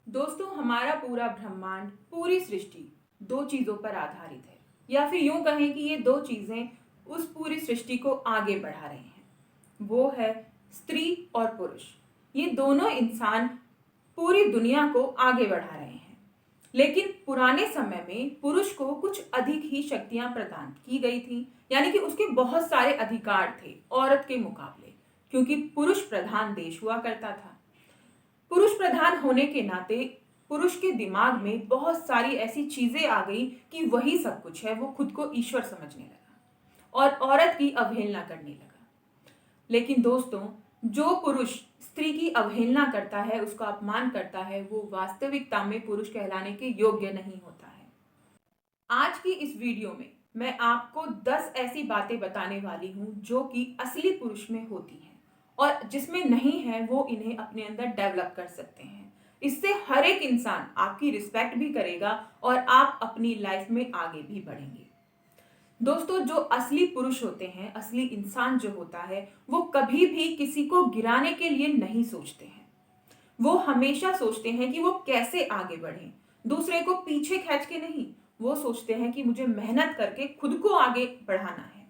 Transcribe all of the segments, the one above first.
दोस्तों, हमारा पूरा ब्रह्मांड, पूरी सृष्टि दो चीजों पर आधारित है, या फिर यूं कहें कि ये दो चीजें उस पूरी सृष्टि को आगे बढ़ा रही हैं। वो है स्त्री और पुरुष। ये दोनों इंसान पूरी दुनिया को आगे बढ़ा रहे हैं। लेकिन पुराने समय में पुरुष को कुछ अधिक ही शक्तियां प्रदान की गई थी, यानी कि उसके बहुत सारे अधिकार थे औरत के मुकाबले, क्योंकि पुरुष प्रधान देश हुआ करता था। पुरुष प्रधान होने के नाते पुरुष के दिमाग में बहुत सारी ऐसी चीजें आ गई कि वही सब कुछ है। वो खुद को ईश्वर समझने लगा और औरत की अवहेलना करने लगा। लेकिन दोस्तों, जो पुरुष स्त्री की अवहेलना करता है, उसका अपमान करता है, वो वास्तविकता में पुरुष कहलाने के योग्य नहीं होता है। आज की इस वीडियो में मैं आपको 10 ऐसी बातें बताने वाली हूं जो कि असली पुरुष में होती हैं और जिसमें नहीं है वो इन्हें अपने अंदर डेवलप कर सकते हैं। इससे हर एक इंसान आपकी रिस्पेक्ट भी करेगा और आप अपनी लाइफ में आगे भी बढ़ेंगे। दोस्तों, जो असली पुरुष होते हैं, असली इंसान जो होता है, वो कभी भी किसी को गिराने के लिए नहीं सोचते हैं। वो हमेशा सोचते हैं कि वो कैसे आगे बढ़ें, दूसरे को पीछे खींच के नहीं। वो सोचते हैं कि मुझे मेहनत करके खुद को आगे बढ़ाना है।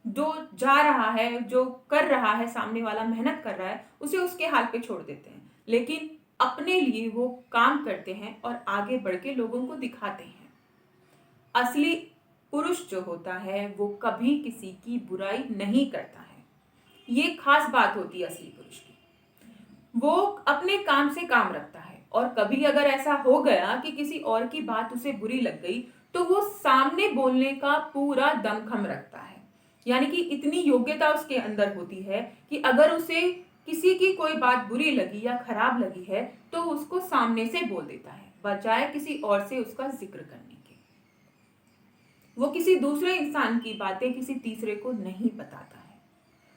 जो जा रहा है, जो कर रहा है, सामने वाला मेहनत कर रहा है, उसे उसके हाल पे छोड़ देते हैं। लेकिन अपने लिए वो काम करते हैं और आगे बढ़ के लोगों को दिखाते हैं। असली पुरुष जो होता है वो कभी किसी की बुराई नहीं करता है। ये खास बात होती है असली पुरुष की। वो अपने काम से काम रखता है और कभी अगर ऐसा हो गया कि किसी और की बात उसे बुरी लग गई तो वो सामने बोलने का पूरा दमखम रखता है। यानी कि इतनी योग्यता उसके अंदर होती है कि अगर उसे किसी की कोई बात बुरी लगी या खराब लगी है तो उसको सामने से बोल देता है, बजाय किसी और से उसका जिक्र करने के। वो किसी दूसरे इंसान की बातें किसी तीसरे को नहीं बताता है।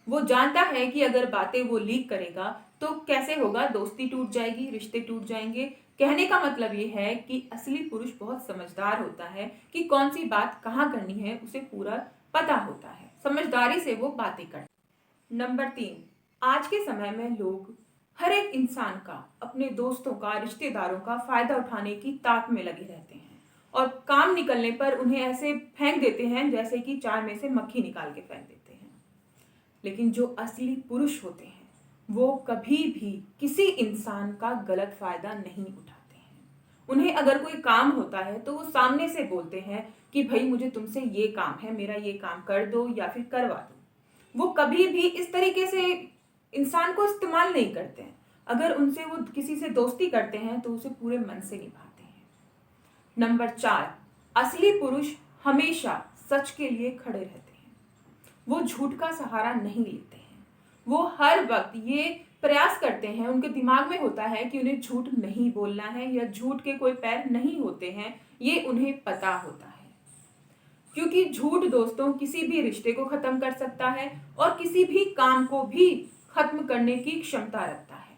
वो जानता है कि अगर बातें वो लीक करेगा तो कैसे होगा, दोस्ती टूट जाएगी, रिश्ते टूट जाएंगे। कहने का मतलब ये है कि असली पुरुष बहुत समझदार होता है कि कौन सी बात कहाँ करनी है, उसे पूरा पता होता है। समझदारी से वो बातें करता है। नंबर 3, आज के समय में लोग हर एक इंसान का, अपने दोस्तों का, रिश्तेदारों का फायदा उठाने की ताक में लगे रहते हैं और काम निकलने पर उन्हें ऐसे फेंक देते हैं जैसे कि चाय में से मक्खी निकाल के फेंक देते हैं। लेकिन जो असली पुरुष होते हैं वो कभी भी किसी इंसान का गलत फायदा नहीं उठाते हैं। उन्हें अगर कोई काम होता है तो वो सामने से बोलते हैं कि भाई मुझे तुमसे ये काम है, मेरा ये काम कर दो या फिर करवा दो। वो कभी भी इस तरीके से इंसान को इस्तेमाल नहीं करते हैं। अगर उनसे वो किसी से दोस्ती करते हैं तो उसे पूरे मन से निभाते हैं। नंबर 4, असली पुरुष हमेशा सच के लिए खड़े रहते हैं। वो झूठ का सहारा नहीं लेते हैं। वो हर वक्त ये प्रयास करते हैं, उनके दिमाग में होता है कि उन्हें झूठ नहीं बोलना है या झूठ के कोई पैर नहीं होते हैं, ये उन्हें पता होता है। क्योंकि झूठ दोस्तों किसी भी रिश्ते को खत्म कर सकता है और किसी भी काम को भी खत्म करने की क्षमता रखता है।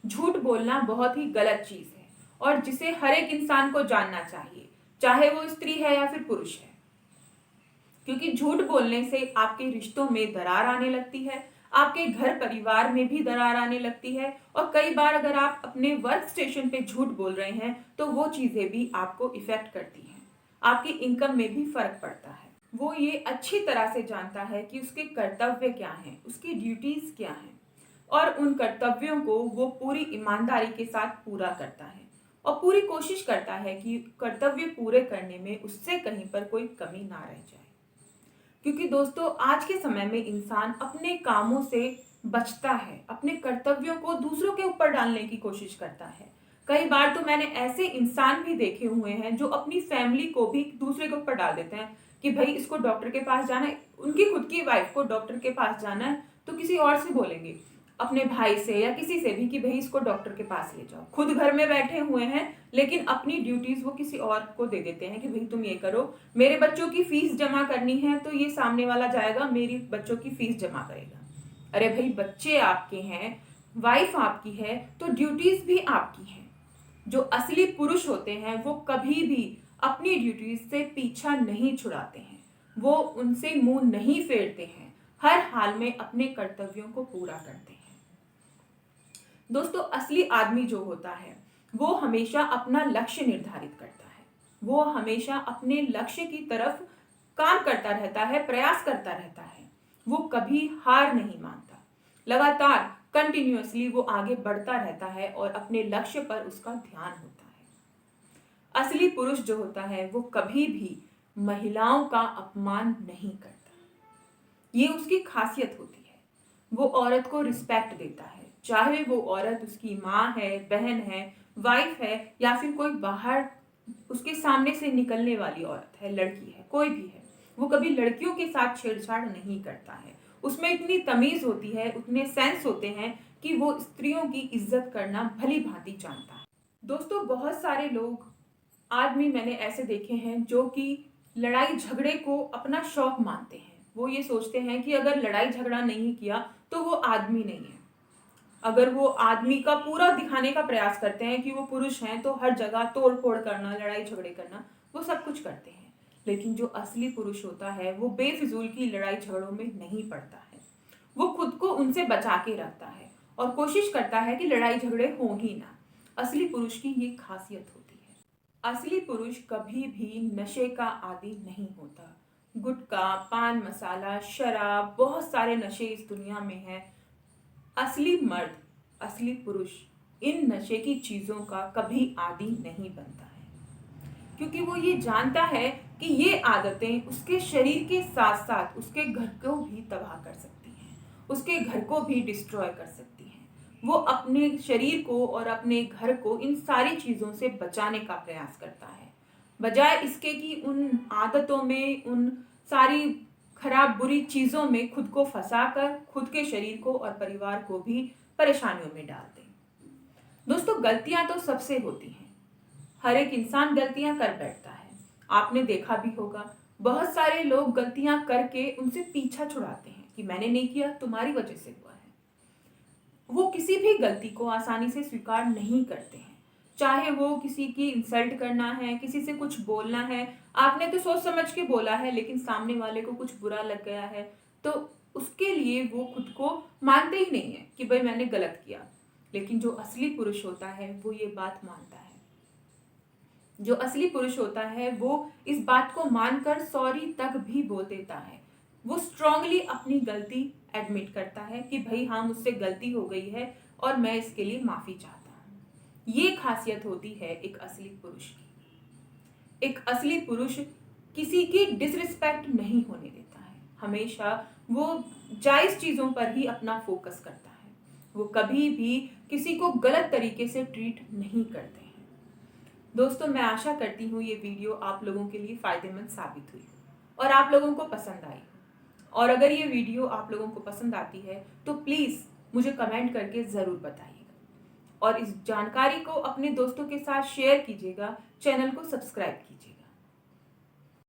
झूठ बोलना बहुत ही गलत चीज है और जिसे हर एक इंसान को जानना चाहिए, चाहे वो स्त्री है या फिर पुरुष है। क्योंकि झूठ बोलने से आपके रिश्तों में दरार आने लगती है, आपके घर परिवार में भी दरार आने लगती है और कई बार अगर आप अपने वर्क स्टेशन पे झूठ बोल रहे हैं तो वो चीजें भी आपको इफेक्ट करती हैं। आपकी इनकम में भी फर्क पड़ता है। वो ये अच्छी तरह से जानता है कि उसके कर्तव्य क्या हैं, उसकी ड्यूटीज क्या हैं और उन कर्तव्यों को वो पूरी ईमानदारी के साथ पूरा करता है और पूरी कोशिश करता है कि कर्तव्य पूरे करने में उससे कहीं पर कोई कमी ना रह जाए। क्योंकि दोस्तों, आज के समय में इंसान अपने कामों से बचता है, अपने कर्तव्यों को दूसरों के ऊपर डालने की कोशिश करता है। कई बार तो मैंने ऐसे इंसान भी देखे हुए हैं जो अपनी फैमिली को भी दूसरे के ऊपर डाल देते हैं कि भाई इसको डॉक्टर के पास जाना है, उनकी खुद की वाइफ को डॉक्टर के पास जाना है तो किसी और से बोलेंगे, अपने भाई से या किसी से भी, कि भाई इसको डॉक्टर के पास ले जाओ। खुद घर में बैठे हुए हैं लेकिन अपनी ड्यूटीज वो किसी और को दे देते हैं कि भाई तुम ये करो, मेरे बच्चों की फीस जमा करनी है तो ये सामने वाला जाएगा मेरी बच्चों की फीस जमा करेगा। अरे भाई, बच्चे आपके हैं, वाइफ आपकी है, तो ड्यूटीज भी आपकी हैं। जो असली पुरुष होते हैं वो कभी भी अपनी ड्यूटीज से पीछा नहीं छुड़ाते हैं, वो उनसे मुंह नहीं फेरते हैं, हर हाल में अपने कर्तव्यों को पूरा करते हैं। दोस्तों, असली आदमी जो होता है वो हमेशा अपना लक्ष्य निर्धारित करता है, वो हमेशा अपने लक्ष्य की तरफ काम करता रहता है, प्रयास करता रहता है, वो कभी हार नहीं मानता, लगातार कंटिन्यूअसली वो आगे बढ़ता रहता है और अपने लक्ष्य पर उसका ध्यान होता है। असली पुरुष जो होता है वो कभी भी महिलाओं का अपमान नहीं करता, ये उसकी खासियत होती है। वो औरत को रिस्पेक्ट देता है, चाहे वो औरत उसकी माँ है, बहन है, वाइफ है, या फिर कोई बाहर उसके सामने से निकलने वाली औरत है, लड़की है, कोई भी है। वो कभी लड़कियों के साथ छेड़छाड़ नहीं करता है। उसमें इतनी तमीज होती है, उतने सेंस होते हैं कि वो स्त्रियों की इज्जत करना भली भांति जानता है। दोस्तों, बहुत सारे लोग, आदमी मैंने ऐसे देखे हैं जो कि लड़ाई झगड़े को अपना शौक मानते हैं। वो ये सोचते हैं कि अगर लड़ाई झगड़ा नहीं किया तो वो आदमी नहीं है। अगर वो आदमी का पूरा दिखाने का प्रयास करते हैं कि वो पुरुष हैं, तो हर जगह तोड़ फोड़ करना, लड़ाई झगड़े करना, वो सब कुछ करते हैं। लेकिन जो असली पुरुष होता है वो बेफिजूल की लड़ाई झगड़ों में नहीं पड़ता है। वो खुद को उनसे बचा के रखता है और कोशिश करता है कि लड़ाई झगड़े हों ही ना। असली पुरुष की ये खासियत होती है। असली पुरुष कभी भी नशे का आदी नहीं होता। गुटखा, पान मसाला, शराब, बहुत सारे नशे इस दुनिया में हैं। असली मर्द, असली पुरुष इन नशे की चीजों का कभी आदी नहीं बनता है, क्योंकि वो ये जानता है कि ये आदतें उसके शरीर के साथ साथ उसके घर को भी तबाह कर सकती हैं, उसके घर को भी डिस्ट्रॉय कर सकती हैं। वो अपने शरीर को और अपने घर को इन सारी चीजों से बचाने का प्रयास करता है, बजाय इसके कि उन आदतों में, उन सारी खराब बुरी चीजों में खुद को फंसाकर खुद के शरीर को और परिवार को भी परेशानियों में डाल दें। दोस्तों, गलतियां तो सबसे होती हैं, हर एक इंसान गलतियां कर बैठता है। आपने देखा भी होगा, बहुत सारे लोग गलतियां करके उनसे पीछा छुड़ाते हैं कि मैंने नहीं किया, तुम्हारी वजह से हुआ है। वो किसी भी गलती को आसानी से स्वीकार नहीं करते हैं, चाहे वो किसी की इंसल्ट करना है, किसी से कुछ बोलना है। आपने तो सोच समझ के बोला है, लेकिन सामने वाले को कुछ बुरा लग गया है, तो उसके लिए वो खुद को मानते ही नहीं है कि भाई मैंने गलत किया। लेकिन जो असली पुरुष होता है वो ये बात मानता है। जो असली पुरुष होता है वो इस बात को मानकर सॉरी तक भी बोल देता है। वो स्ट्रांगली अपनी गलती एडमिट करता है कि भाई हाँ, मुझसे गलती हो गई है और मैं इसके लिए माफी चाहता हूँ। ये खासियत होती है एक असली पुरुष की। एक असली पुरुष किसी की डिसरिस्पेक्ट नहीं होने देता है, हमेशा वो जायज चीजों पर ही अपना फोकस करता है। वो कभी भी किसी को गलत तरीके से ट्रीट नहीं करते हैं। दोस्तों, मैं आशा करती हूँ ये वीडियो आप लोगों के लिए फ़ायदेमंद साबित हुई हो और आप लोगों को पसंद आई हो। और अगर ये वीडियो आप लोगों को पसंद आती है तो प्लीज़ मुझे कमेंट करके ज़रूर बताइएगा और इस जानकारी को अपने दोस्तों के साथ शेयर कीजिएगा, चैनल को सब्सक्राइब कीजिए।